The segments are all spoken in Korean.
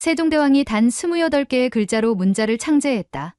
세종대왕이 단 28개의 글자로 문자를 창제했다.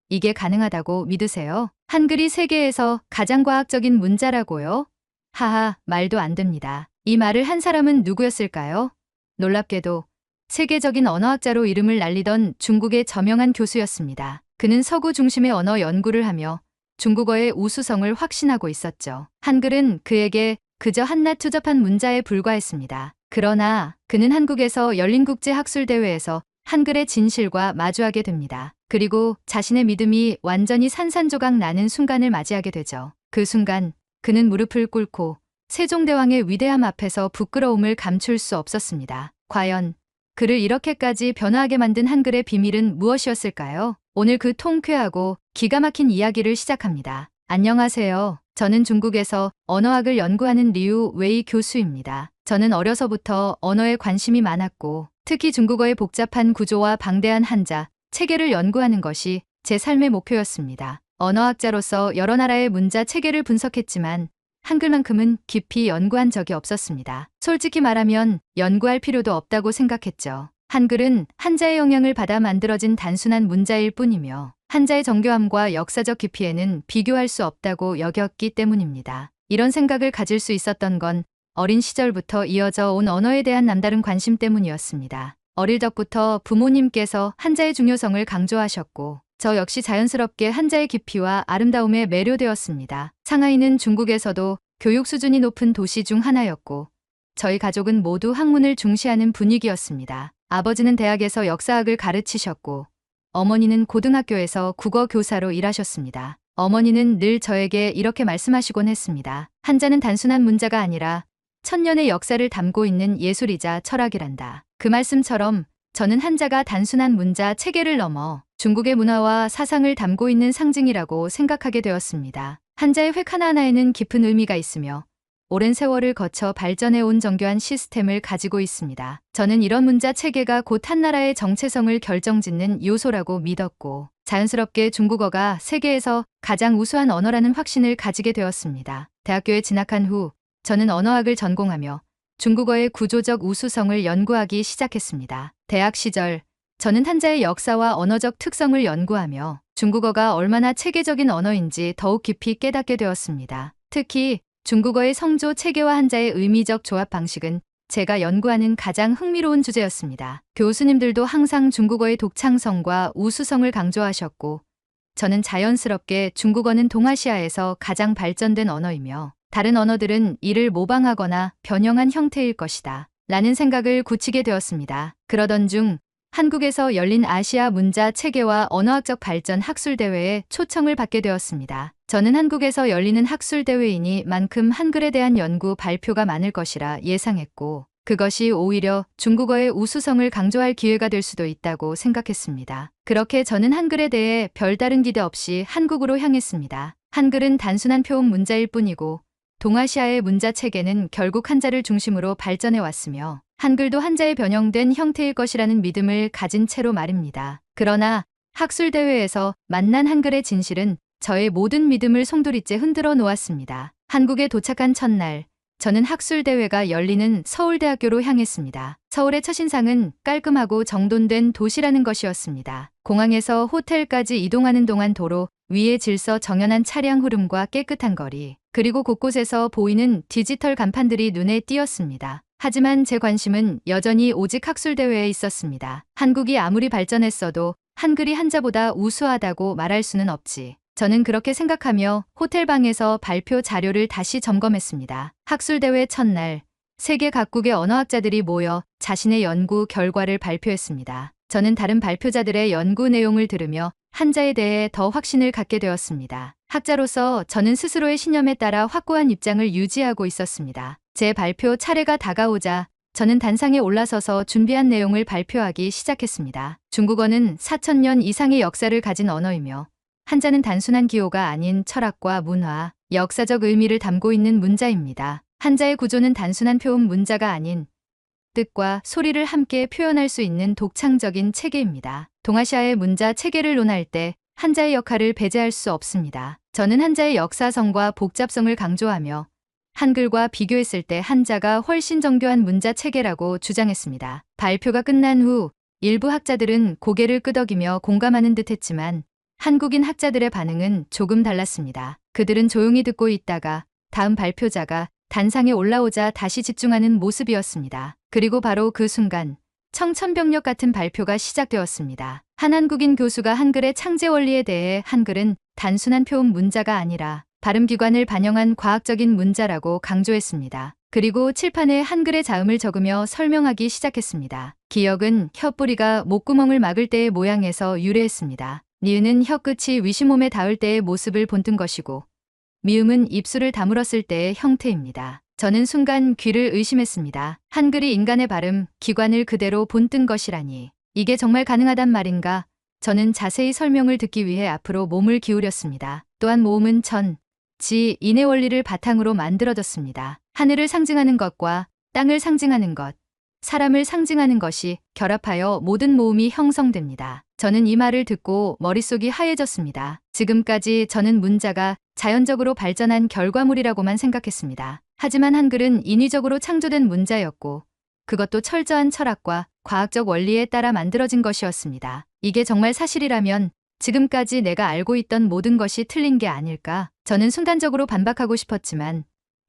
이게 가능하다고 믿으세요? 한글이 세계에서 가장 과학적인 문자라고요? 하하, 말도 안 됩니다. 이 말을 한 사람은 누구였을까요? 놀랍게도 세계적인 언어학자로 이름을 날리던 중국의 저명한 교수였습니다. 그는 서구 중심의 언어 연구를 하며 중국어의 우수성을 확신하고 있었죠. 한글은 그에게 그저 한낱 추접한 문자에 불과했습니다. 그러나 그는 한국에서 열린 국제학술대회에서 한글의 진실과 마주하게 됩니다. 그리고 자신의 믿음이 완전히 산산조각 나는 순간을 맞이하게 되죠. 그 순간 그는 무릎을 꿇고 세종대왕의 위대함 앞에서 부끄러움을 감출 수 없었습니다. 과연 그를 이렇게까지 변화하게 만든 한글의 비밀은 무엇이었을까요? 오늘 그 통쾌하고 기가 막힌 이야기를 시작합니다. 안녕하세요. 저는 중국에서 언어학을 연구하는 리우 웨이 교수입니다. 저는 어려서부터 언어에 관심이 많았고 특히 중국어의 복잡한 구조와 방대한 한자, 체계를 연구하는 것이 제 삶의 목표였습니다. 언어학자로서 여러 나라의 문자 체계를 분석했지만 한글만큼은 깊이 연구한 적이 없었습니다. 솔직히 말하면 연구할 필요도 없다고 생각했죠. 한글은 한자의 영향을 받아 만들어진 단순한 문자일 뿐이며 한자의 정교함과 역사적 깊이에는 비교할 수 없다고 여겼기 때문입니다. 이런 생각을 가질 수 있었던 건 어린 시절부터 이어져 온 언어에 대한 남다른 관심 때문이었습니다. 어릴 적부터 부모님께서 한자의 중요성을 강조하셨고 저 역시 자연스럽게 한자의 깊이와 아름다움에 매료되었습니다. 상하이는 중국에서도 교육 수준이 높은 도시 중 하나였고 저희 가족은 모두 학문을 중시하는 분위기였습니다. 아버지는 대학에서 역사학을 가르치셨고 어머니는 고등학교에서 국어 교사로 일하셨습니다. 어머니는 늘 저에게 이렇게 말씀하시곤 했습니다. 한자는 단순한 문자가 아니라 천년의 역사를 담고 있는 예술이자 철학이란다. 그 말씀처럼 저는 한자가 단순한 문자 체계를 넘어 중국의 문화와 사상을 담고 있는 상징이라고 생각하게 되었습니다. 한자의 획 하나하나에는 깊은 의미가 있으며 오랜 세월을 거쳐 발전해온 정교한 시스템을 가지고 있습니다. 저는 이런 문자 체계가 곧 한 나라의 정체성을 결정짓는 요소라고 믿었고 자연스럽게 중국어가 세계에서 가장 우수한 언어라는 확신을 가지게 되었습니다. 대학교에 진학한 후 저는 언어학을 전공하며 중국어의 구조적 우수성을 연구하기 시작했습니다. 대학 시절 저는 한자의 역사와 언어적 특성을 연구하며 중국어가 얼마나 체계적인 언어인지 더욱 깊이 깨닫게 되었습니다. 특히 중국어의 성조 체계와 한자의 의미적 조합 방식은 제가 연구하는 가장 흥미로운 주제였습니다. 교수님들도 항상 중국어의 독창성과 우수성을 강조하셨고 저는 자연스럽게 중국어는 동아시아에서 가장 발전된 언어이며 다른 언어들은 이를 모방하거나 변형한 형태일 것이다 라는 생각을 굳히게 되었습니다. 그러던 중 한국에서 열린 아시아 문자 체계와 언어학적 발전 학술대회에 초청을 받게 되었습니다. 저는 한국에서 열리는 학술대회이니만큼 한글에 대한 연구 발표가 많을 것이라 예상했고 그것이 오히려 중국어의 우수성을 강조할 기회가 될 수도 있다고 생각했습니다. 그렇게 저는 한글에 대해 별다른 기대 없이 한국으로 향했습니다. 한글은 단순한 표음 문자일 뿐이고 동아시아의 문자 체계는 결국 한자를 중심으로 발전해 왔으며 한글도 한자에 변형된 형태일 것이라는 믿음을 가진 채로 말입니다. 그러나 학술대회에서 만난 한글의 진실은 저의 모든 믿음을 송두리째 흔들어 놓았습니다. 한국에 도착한 첫날, 저는 학술대회가 열리는 서울대학교로 향했습니다. 서울의 첫인상은 깔끔하고 정돈된 도시라는 것이었습니다. 공항에서 호텔까지 이동하는 동안 도로 위에 질서 정연한 차량 흐름과 깨끗한 거리, 그리고 곳곳에서 보이는 디지털 간판들이 눈에 띄었습니다. 하지만 제 관심은 여전히 오직 학술대회에 있었습니다. 한국이 아무리 발전했어도 한글이 한자보다 우수하다고 말할 수는 없지. 저는 그렇게 생각하며 호텔방에서 발표 자료를 다시 점검했습니다. 학술대회 첫날, 세계 각국의 언어학자들이 모여 자신의 연구 결과를 발표했습니다. 저는 다른 발표자들의 연구 내용을 들으며 한자에 대해 더 확신을 갖게 되었습니다. 학자로서 저는 스스로의 신념에 따라 확고한 입장을 유지하고 있었습니다. 제 발표 차례가 다가오자 저는 단상에 올라서서 준비한 내용을 발표하기 시작했습니다. 중국어는 4,000년 이상의 역사를 가진 언어이며 한자는 단순한 기호가 아닌 철학과 문화, 역사적 의미를 담고 있는 문자입니다. 한자의 구조는 단순한 표음 문자가 아닌 뜻과 소리를 함께 표현할 수 있는 독창적인 체계입니다. 동아시아의 문자 체계를 논할 때 한자의 역할을 배제할 수 없습니다. 저는 한자의 역사성과 복잡성을 강조하며 한글과 비교했을 때 한자가 훨씬 정교한 문자 체계라고 주장했습니다. 발표가 끝난 후 일부 학자들은 고개를 끄덕이며 공감하는 듯 했지만 한국인 학자들의 반응은 조금 달랐습니다. 그들은 조용히 듣고 있다가 다음 발표자가 단상에 올라오자 다시 집중하는 모습이었습니다. 그리고 바로 그 순간 청천벽력 같은 발표가 시작되었습니다. 한 한국인 교수가 한글의 창제 원리에 대해 한글은 단순한 표음 문자가 아니라 발음기관을 반영한 과학적인 문자라고 강조했습니다. 그리고 칠판에 한글의 자음을 적으며 설명하기 시작했습니다. 기역은 혀뿌리가 목구멍을 막을 때의 모양에서 유래했습니다. 니은은 혀끝이 위시몸에 닿을 때의 모습을 본뜬 것이고 미음은 입술을 다물었을 때의 형태입니다. 저는 순간 귀를 의심했습니다. 한글이 인간의 발음, 기관을 그대로 본뜬 것이라니. 이게 정말 가능하단 말인가? 저는 자세히 설명을 듣기 위해 앞으로 몸을 기울였습니다. 또한 모음은 천, 지, 인의 원리를 바탕으로 만들어졌습니다. 하늘을 상징하는 것과 땅을 상징하는 것, 사람을 상징하는 것이 결합하여 모든 모음이 형성됩니다. 저는 이 말을 듣고 머릿속이 하얘졌습니다. 지금까지 저는 문자가 자연적으로 발전한 결과물이라고만 생각했습니다. 하지만 한글은 인위적으로 창조된 문자였고 그것도 철저한 철학과 과학적 원리에 따라 만들어진 것이었습니다. 이게 정말 사실이라면 지금까지 내가 알고 있던 모든 것이 틀린 게 아닐까? 저는 순간적으로 반박하고 싶었지만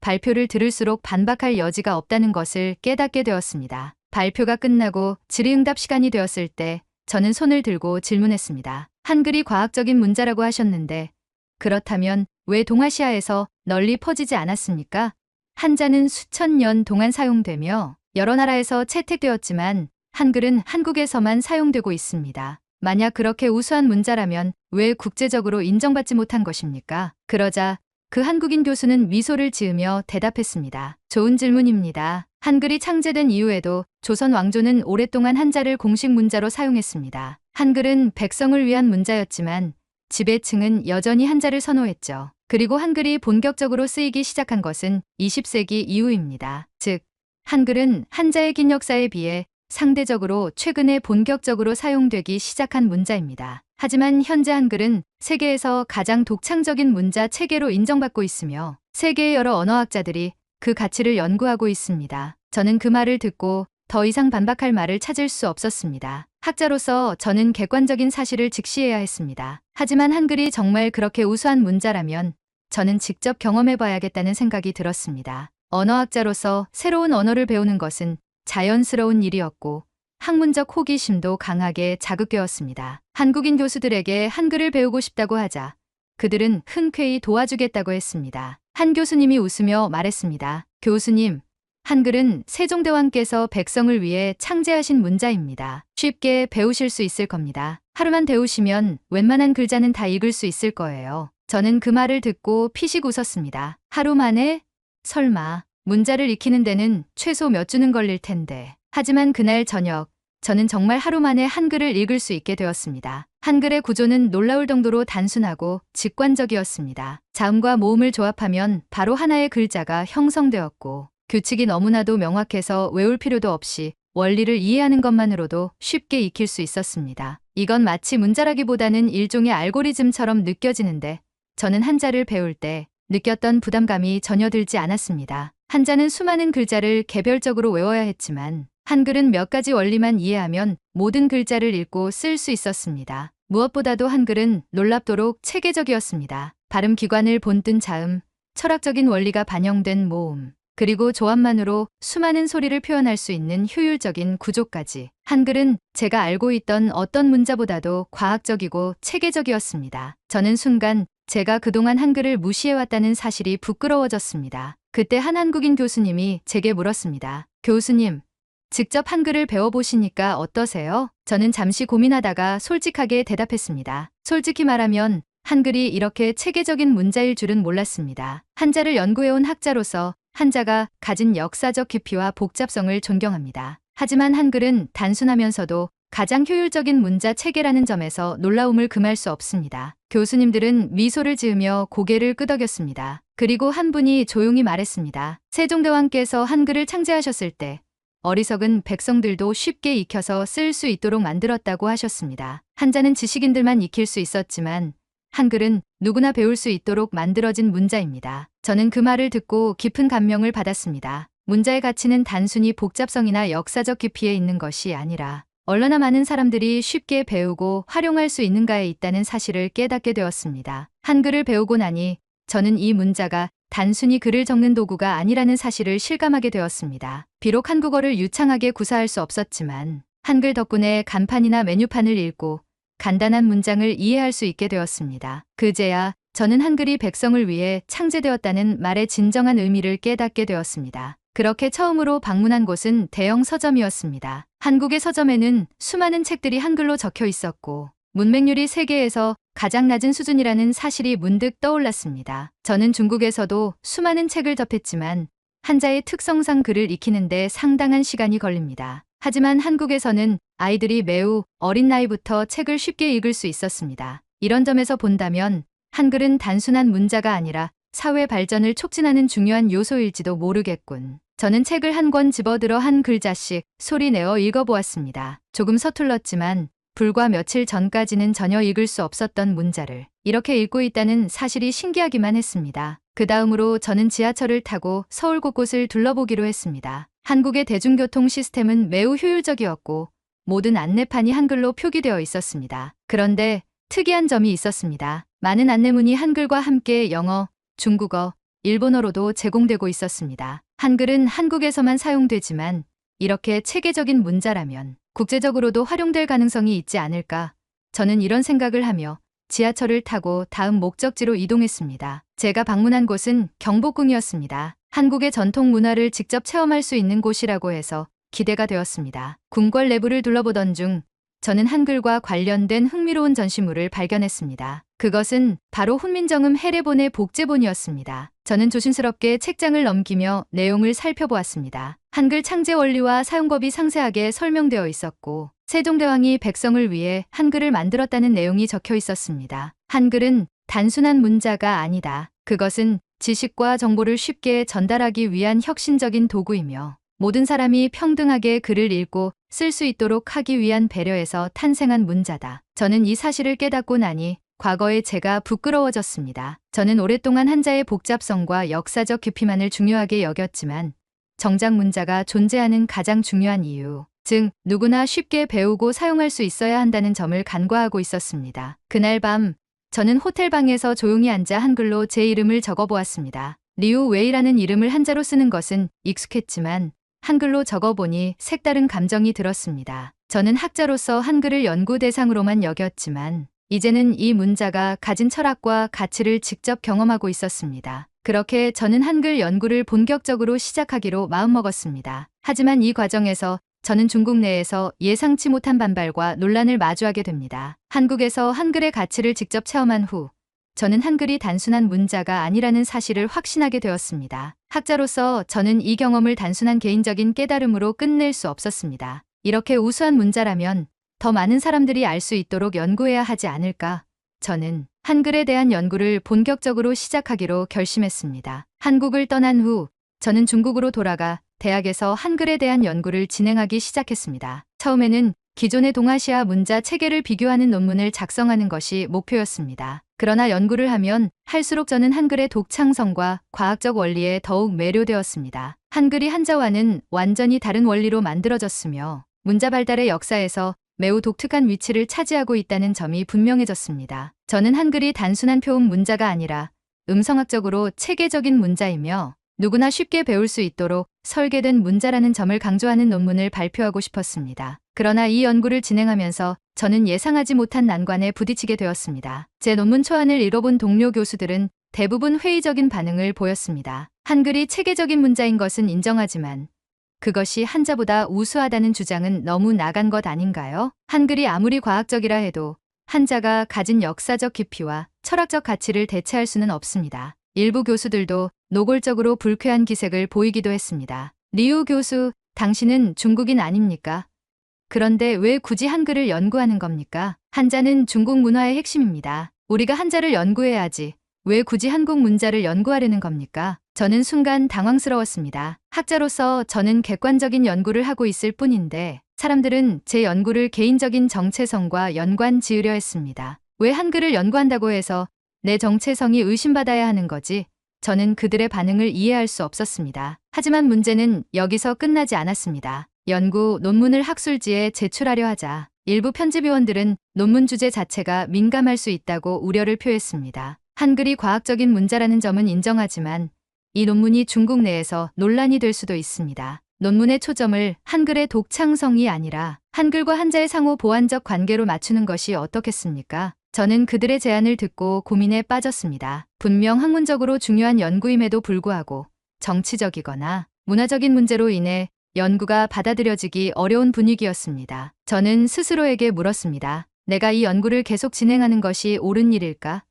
발표를 들을수록 반박할 여지가 없다는 것을 깨닫게 되었습니다. 발표가 끝나고 질의응답 시간이 되었을 때 저는 손을 들고 질문했습니다. 한글이 과학적인 문자라고 하셨는데 그렇다면 왜 동아시아에서 널리 퍼지지 않았습니까? 한자는 수천 년 동안 사용되며 여러 나라에서 채택되었지만 한글은 한국에서만 사용되고 있습니다. 만약 그렇게 우수한 문자라면 왜 국제적으로 인정받지 못한 것입니까? 그러자 그 한국인 교수는 미소를 지으며 대답했습니다. 좋은 질문입니다. 한글이 창제된 이후에도 조선 왕조는 오랫동안 한자를 공식 문자로 사용했습니다. 한글은 백성을 위한 문자였지만 지배층은 여전히 한자를 선호했죠. 그리고 한글이 본격적으로 쓰이기 시작한 것은 20세기 이후입니다. 즉, 한글은 한자의 긴 역사에 비해 상대적으로 최근에 본격적으로 사용되기 시작한 문자입니다. 하지만 현재 한글은 세계에서 가장 독창적인 문자 체계로 인정받고 있으며 세계의 여러 언어학자들이 그 가치를 연구하고 있습니다. 저는 그 말을 듣고 더 이상 반박할 말을 찾을 수 없었습니다. 학자로서 저는 객관적인 사실을 직시해야 했습니다. 하지만 한글이 정말 그렇게 우수한 문자라면 저는 직접 경험해봐야겠다는 생각이 들었습니다. 언어학자로서 새로운 언어를 배우는 것은 자연스러운 일이었고 학문적 호기심도 강하게 자극되었습니다. 한국인 교수들에게 한글을 배우고 싶다고 하자 그들은 흔쾌히 도와주겠다고 했습니다. 한 교수님이 웃으며 말했습니다. 교수님, 한글은 세종대왕께서 백성을 위해 창제하신 문자입니다. 쉽게 배우실 수 있을 겁니다. 하루만 배우시면 웬만한 글자는 다 읽을 수 있을 거예요. 저는 그 말을 듣고 피식 웃었습니다. 하루 만에? 설마 문자를 익히는 데는 최소 몇 주는 걸릴 텐데. 하지만 그날 저녁 저는 정말 하루 만에 한글을 읽을 수 있게 되었습니다. 한글의 구조는 놀라울 정도로 단순하고 직관적이었습니다. 자음과 모음을 조합하면 바로 하나의 글자가 형성되었고 규칙이 너무나도 명확해서 외울 필요도 없이 원리를 이해하는 것만으로도 쉽게 익힐 수 있었습니다. 이건 마치 문자라기보다는 일종의 알고리즘처럼 느껴지는데 저는 한자를 배울 때 느꼈던 부담감이 전혀 들지 않았습니다. 한자는 수많은 글자를 개별적으로 외워야 했지만 한글은 몇 가지 원리만 이해하면 모든 글자를 읽고 쓸 수 있었습니다. 무엇보다도 한글은 놀랍도록 체계적이었습니다. 발음 기관을 본뜬 자음, 철학적인 원리가 반영된 모음, 그리고 조합만으로 수많은 소리를 표현할 수 있는 효율적인 구조까지. 한글은 제가 알고 있던 어떤 문자보다도 과학적이고 체계적이었습니다. 저는 순간 제가 그동안 한글을 무시해왔다는 사실이 부끄러워졌습니다. 그때 한 한국인 교수님이 제게 물었습니다. 교수님, 직접 한글을 배워보시니까 어떠세요? 저는 잠시 고민하다가 솔직하게 대답했습니다. 솔직히 말하면 한글이 이렇게 체계적인 문자일 줄은 몰랐습니다. 한자를 연구해온 학자로서 한자가 가진 역사적 깊이와 복잡성을 존경합니다. 하지만 한글은 단순하면서도 가장 효율적인 문자 체계라는 점에서 놀라움을 금할 수 없습니다. 교수님들은 미소를 지으며 고개를 끄덕였습니다. 그리고 한 분이 조용히 말했습니다. 세종대왕께서 한글을 창제하셨을 때 어리석은 백성들도 쉽게 익혀서 쓸 수 있도록 만들었다고 하셨습니다. 한자는 지식인들만 익힐 수 있었지만 한글은 누구나 배울 수 있도록 만들어진 문자입니다. 저는 그 말을 듣고 깊은 감명을 받았습니다. 문자의 가치는 단순히 복잡성이나 역사적 깊이에 있는 것이 아니라 얼마나 많은 사람들이 쉽게 배우고 활용할 수 있는가에 있다는 사실을 깨닫게 되었습니다. 한글을 배우고 나니 저는 이 문자가 단순히 글을 적는 도구가 아니라는 사실을 실감하게 되었습니다. 비록 한국어를 유창하게 구사할 수 없었지만 한글 덕분에 간판이나 메뉴판을 읽고 간단한 문장을 이해할 수 있게 되었습니다. 그제야 저는 한글이 백성을 위해 창제되었다는 말의 진정한 의미를 깨닫게 되었습니다. 그렇게 처음으로 방문한 곳은 대형 서점이었습니다. 한국의 서점에는 수많은 책들이 한글로 적혀 있었고 문맹률이 세계에서 가장 낮은 수준이라는 사실이 문득 떠올랐습니다. 저는 중국에서도 수많은 책을 접했지만 한자의 특성상 글을 익히는데 상당한 시간이 걸립니다. 하지만 한국에서는 아이들이 매우 어린 나이부터 책을 쉽게 읽을 수 있었습니다. 이런 점에서 본다면 한글은 단순한 문자가 아니라 사회 발전을 촉진하는 중요한 요소일지도 모르겠군. 저는 책을 한 권 집어들어 한 글자씩 소리내어 읽어보았습니다. 조금 서툴렀지만 불과 며칠 전까지는 전혀 읽을 수 없었던 문자를 이렇게 읽고 있다는 사실이 신기하기만 했습니다. 그 다음으로 저는 지하철을 타고 서울 곳곳을 둘러보기로 했습니다. 한국의 대중교통 시스템은 매우 효율적이었고 모든 안내판이 한글로 표기되어 있었습니다. 그런데 특이한 점이 있었습니다. 많은 안내문이 한글과 함께 영어, 중국어, 일본어로도 제공되고 있었습니다. 한글은 한국에서만 사용되지만 이렇게 체계적인 문자라면 국제적으로도 활용될 가능성이 있지 않을까? 저는 이런 생각을 하며 지하철을 타고 다음 목적지로 이동했습니다. 제가 방문한 곳은 경복궁이었습니다. 한국의 전통 문화를 직접 체험할 수 있는 곳이라고 해서 기대가 되었습니다. 궁궐 내부를 둘러보던 중 저는 한글과 관련된 흥미로운 전시물을 발견했습니다. 그것은 바로 훈민정음 해례본의 복제본이었습니다. 저는 조심스럽게 책장을 넘기며 내용을 살펴보았습니다. 한글 창제 원리와 사용법이 상세하게 설명되어 있었고 세종대왕이 백성을 위해 한글을 만들었다는 내용이 적혀 있었습니다. 한글은 단순한 문자가 아니다. 그것은 지식과 정보를 쉽게 전달하기 위한 혁신적인 도구이며 모든 사람이 평등하게 글을 읽고 쓸 수 있도록 하기 위한 배려에서 탄생한 문자다. 저는 이 사실을 깨닫고 나니 과거에 제가 부끄러워졌습니다. 저는 오랫동안 한자의 복잡성과 역사적 깊이만을 중요하게 여겼지만 정작 문자가 존재하는 가장 중요한 이유, 즉 누구나 쉽게 배우고 사용할 수 있어야 한다는 점을 간과하고 있었습니다. 그날 밤 저는 호텔방에서 조용히 앉아 한글로 제 이름을 적어보았습니다. 리우 웨이라는 이름을 한자로 쓰는 것은 익숙했지만 한글로 적어보니 색다른 감정이 들었습니다. 저는 학자로서 한글을 연구 대상으로만 여겼지만 이제는 이 문자가 가진 철학과 가치를 직접 경험하고 있었습니다. 그렇게 저는 한글 연구를 본격적으로 시작하기로 마음먹었습니다. 하지만 이 과정에서 저는 중국 내에서 예상치 못한 반발과 논란을 마주하게 됩니다. 한국에서 한글의 가치를 직접 체험한 후 저는 한글이 단순한 문자가 아니라는 사실을 확신하게 되었습니다. 학자로서 저는 이 경험을 단순한 개인적인 깨달음으로 끝낼 수 없었습니다. 이렇게 우수한 문자라면 더 많은 사람들이 알 수 있도록 연구해야 하지 않을까? 저는 한글에 대한 연구를 본격적으로 시작하기로 결심했습니다. 한국을 떠난 후 저는 중국으로 돌아가 대학에서 한글에 대한 연구를 진행하기 시작했습니다. 처음에는 기존의 동아시아 문자 체계를 비교하는 논문을 작성하는 것이 목표였습니다. 그러나 연구를 하면 할수록 저는 한글의 독창성과 과학적 원리에 더욱 매료되었습니다. 한글이 한자와는 완전히 다른 원리로 만들어졌으며 문자 발달의 역사에서 매우 독특한 위치를 차지하고 있다는 점이 분명해졌습니다. 저는 한글이 단순한 표음 문자가 아니라 음성학적으로 체계적인 문자이며 누구나 쉽게 배울 수 있도록 설계된 문자라는 점을 강조하는 논문을 발표하고 싶었습니다. 그러나 이 연구를 진행하면서 저는 예상하지 못한 난관에 부딪히게 되었습니다. 제 논문 초안을 읽어본 동료 교수들은 대부분 회의적인 반응을 보였습니다. 한글이 체계적인 문자인 것은 인정하지만 그것이 한자보다 우수하다는 주장은 너무 나간 것 아닌가요? 한글이 아무리 과학적이라 해도 한자가 가진 역사적 깊이와 철학적 가치를 대체할 수는 없습니다. 일부 교수들도 노골적으로 불쾌한 기색을 보이기도 했습니다. 리우 교수, 당신은 중국인 아닙니까? 그런데 왜 굳이 한글을 연구하는 겁니까? 한자는 중국 문화의 핵심입니다. 우리가 한자를 연구해야지. 왜 굳이 한국 문자를 연구하려는 겁니까? 저는 순간 당황스러웠습니다. 학자로서 저는 객관적인 연구를 하고 있을 뿐인데 사람들은 제 연구를 개인적인 정체성과 연관 지으려 했습니다. 왜 한글을 연구한다고 해서 내 정체성이 의심받아야 하는 거지? 저는 그들의 반응을 이해할 수 없었습니다. 하지만 문제는 여기서 끝나지 않았습니다. 연구 논문을 학술지에 제출하려 하자 일부 편집위원들은 논문 주제 자체가 민감할 수 있다고 우려를 표했습니다. 한글이 과학적인 문자라는 점은 인정하지만 이 논문이 중국 내에서 논란이 될 수도 있습니다. 논문의 초점을 한글의 독창성이 아니라 한글과 한자의 상호 보완적 관계로 맞추는 것이 어떻겠습니까? 저는 그들의 제안을 듣고 고민에 빠졌습니다. 분명 학문적으로 중요한 연구임에도 불구하고 정치적이거나 문화적인 문제로 인해 연구가 받아들여지기 어려운 분위기였습니다. 저는 스스로에게 물었습니다. 내가 이 연구를 계속 진행하는 것이 옳은 일일까?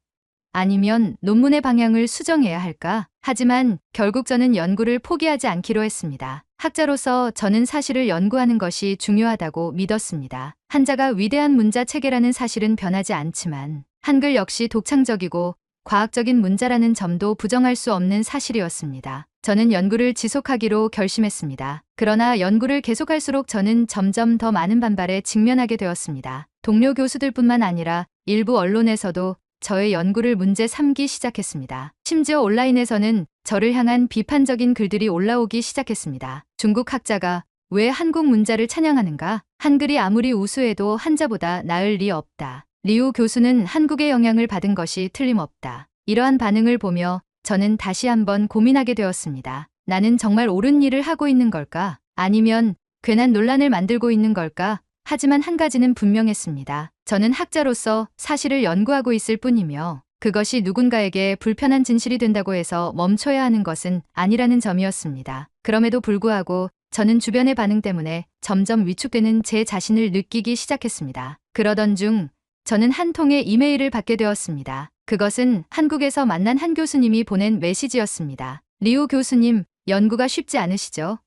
아니면 논문의 방향을 수정해야 할까? 하지만 결국 저는 연구를 포기하지 않기로 했습니다. 학자로서 저는 사실을 연구하는 것이 중요하다고 믿었습니다. 한자가 위대한 문자 체계라는 사실은 변하지 않지만 한글 역시 독창적이고 과학적인 문자라는 점도 부정할 수 없는 사실이었습니다. 저는 연구를 지속하기로 결심했습니다. 그러나 연구를 계속할수록 저는 점점 더 많은 반발에 직면하게 되었습니다. 동료 교수들뿐만 아니라 일부 언론에서도 저의 연구를 문제 삼기 시작했습니다. 심지어 온라인에서는 저를 향한 비판적인 글들이 올라오기 시작했습니다. 중국 학자가 왜 한국 문자를 찬양하는가? 한글이 아무리 우수해도 한자보다 나을 리 없다. 리우 교수는 한국의 영향을 받은 것이 틀림없다. 이러한 반응을 보며 저는 다시 한번 고민하게 되었습니다. 나는 정말 옳은 일을 하고 있는 걸까? 아니면 괜한 논란을 만들고 있는 걸까? 하지만 한 가지는 분명했습니다. 저는 학자로서 사실을 연구하고 있을 뿐이며 그것이 누군가에게 불편한 진실이 된다고 해서 멈춰야 하는 것은 아니라는 점이었습니다. 그럼에도 불구하고 저는 주변의 반응 때문에 점점 위축되는 제 자신을 느끼기 시작했습니다. 그러던 중 저는 한 통의 이메일을 받게 되었습니다. 그것은 한국에서 만난 한 교수님이 보낸 메시지였습니다. 리우 교수님, 연구가 쉽지 않으시죠?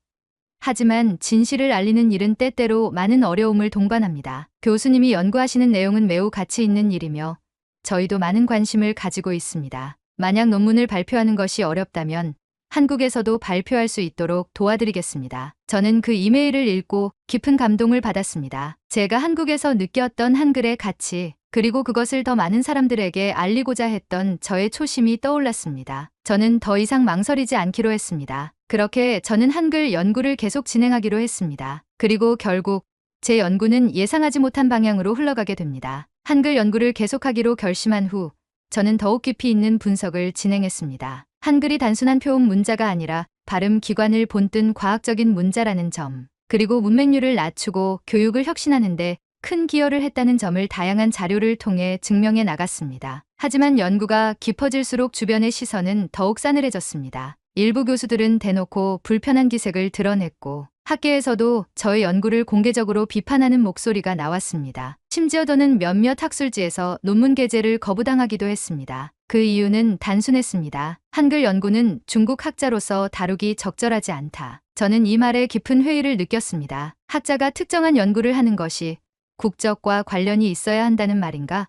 하지만 진실을 알리는 일은 때때로 많은 어려움을 동반합니다. 교수님이 연구하시는 내용은 매우 가치 있는 일이며 저희도 많은 관심을 가지고 있습니다. 만약 논문을 발표하는 것이 어렵다면 한국에서도 발표할 수 있도록 도와드리겠습니다. 저는 그 이메일을 읽고 깊은 감동을 받았습니다. 제가 한국에서 느꼈던 한글의 가치, 그리고 그것을 더 많은 사람들에게 알리고자 했던 저의 초심이 떠올랐습니다. 저는 더 이상 망설이지 않기로 했습니다. 그렇게 저는 한글 연구를 계속 진행하기로 했습니다. 그리고 결국 제 연구는 예상하지 못한 방향으로 흘러가게 됩니다. 한글 연구를 계속하기로 결심한 후 저는 더욱 깊이 있는 분석을 진행했습니다. 한글이 단순한 표음 문자가 아니라 발음 기관을 본뜬 과학적인 문자라는 점, 그리고 문맹률을 낮추고 교육을 혁신하는데 큰 기여를 했다는 점을 다양한 자료를 통해 증명해 나갔습니다. 하지만 연구가 깊어질수록 주변의 시선은 더욱 싸늘해졌습니다. 일부 교수들은 대놓고 불편한 기색을 드러냈고 학계에서도 저의 연구를 공개적으로 비판하는 목소리가 나왔습니다. 심지어 저는 몇몇 학술지에서 논문 게재를 거부당하기도 했습니다. 그 이유는 단순했습니다. 한글 연구는 중국 학자로서 다루기 적절하지 않다. 저는 이 말에 깊은 회의를 느꼈습니다. 학자가 특정한 연구를 하는 것이 국적과 관련이 있어야 한다는 말인가?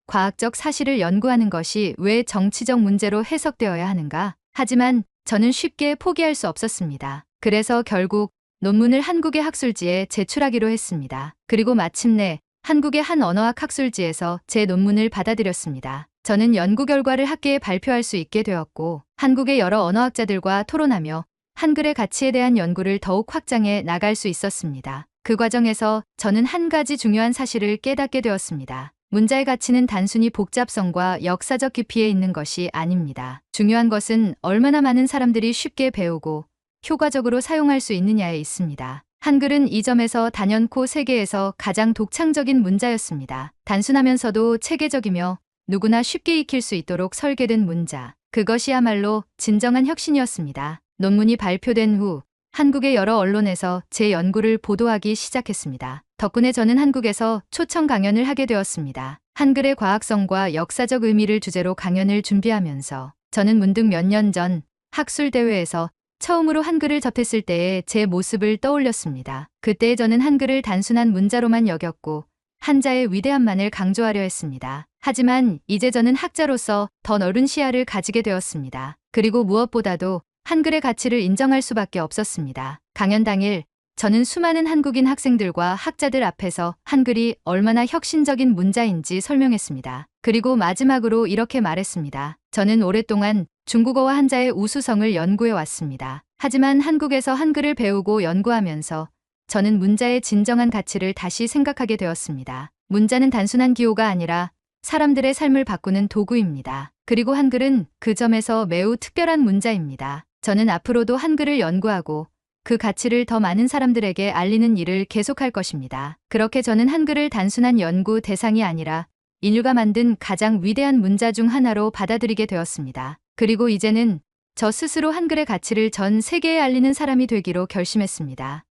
과학적 사실을 연구하는 것이 왜 정치적 문제로 해석되어야 하는가? 하지만 저는 쉽게 포기할 수 없었습니다. 그래서 결국 논문을 한국의 학술지에 제출하기로 했습니다. 그리고 마침내 한국의 한 언어학 학술지에서 제 논문을 받아들였습니다. 저는 연구 결과를 학계에 발표할 수 있게 되었고 한국의 여러 언어학자들과 토론하며 한글의 가치에 대한 연구를 더욱 확장해 나갈 수 있었습니다. 그 과정에서 저는 한 가지 중요한 사실을 깨닫게 되었습니다. 문자의 가치는 단순히 복잡성과 역사적 깊이에 있는 것이 아닙니다. 중요한 것은 얼마나 많은 사람들이 쉽게 배우고 효과적으로 사용할 수 있느냐에 있습니다. 한글은 이 점에서 단연코 세계에서 가장 독창적인 문자였습니다. 단순하면서도 체계적이며 누구나 쉽게 익힐 수 있도록 설계된 문자. 그것이야말로 진정한 혁신이었습니다. 논문이 발표된 후 한국의 여러 언론에서 제 연구를 보도하기 시작했습니다. 덕분에 저는 한국에서 초청 강연을 하게 되었습니다. 한글의 과학성과 역사적 의미를 주제로 강연을 준비하면서 저는 문득 몇 년 전 학술대회에서 처음으로 한글을 접했을 때의 제 모습을 떠올렸습니다. 그때 저는 한글을 단순한 문자로만 여겼고 한자의 위대함만을 강조하려 했습니다. 하지만 이제 저는 학자로서 더 넓은 시야를 가지게 되었습니다. 그리고 무엇보다도 한글의 가치를 인정할 수밖에 없었습니다. 강연 당일 저는 수많은 한국인 학생들과 학자들 앞에서 한글이 얼마나 혁신적인 문자인지 설명했습니다. 그리고 마지막으로 이렇게 말했습니다. 저는 오랫동안 중국어와 한자의 우수성을 연구해 왔습니다. 하지만 한국에서 한글을 배우고 연구하면서 저는 문자의 진정한 가치를 다시 생각하게 되었습니다. 문자는 단순한 기호가 아니라 사람들의 삶을 바꾸는 도구입니다. 그리고 한글은 그 점에서 매우 특별한 문자입니다. 저는 앞으로도 한글을 연구하고 그 가치를 더 많은 사람들에게 알리는 일을 계속할 것입니다. 그렇게 저는 한글을 단순한 연구 대상이 아니라 인류가 만든 가장 위대한 문자 중 하나로 받아들이게 되었습니다. 그리고 이제는 저 스스로 한글의 가치를 전 세계에 알리는 사람이 되기로 결심했습니다.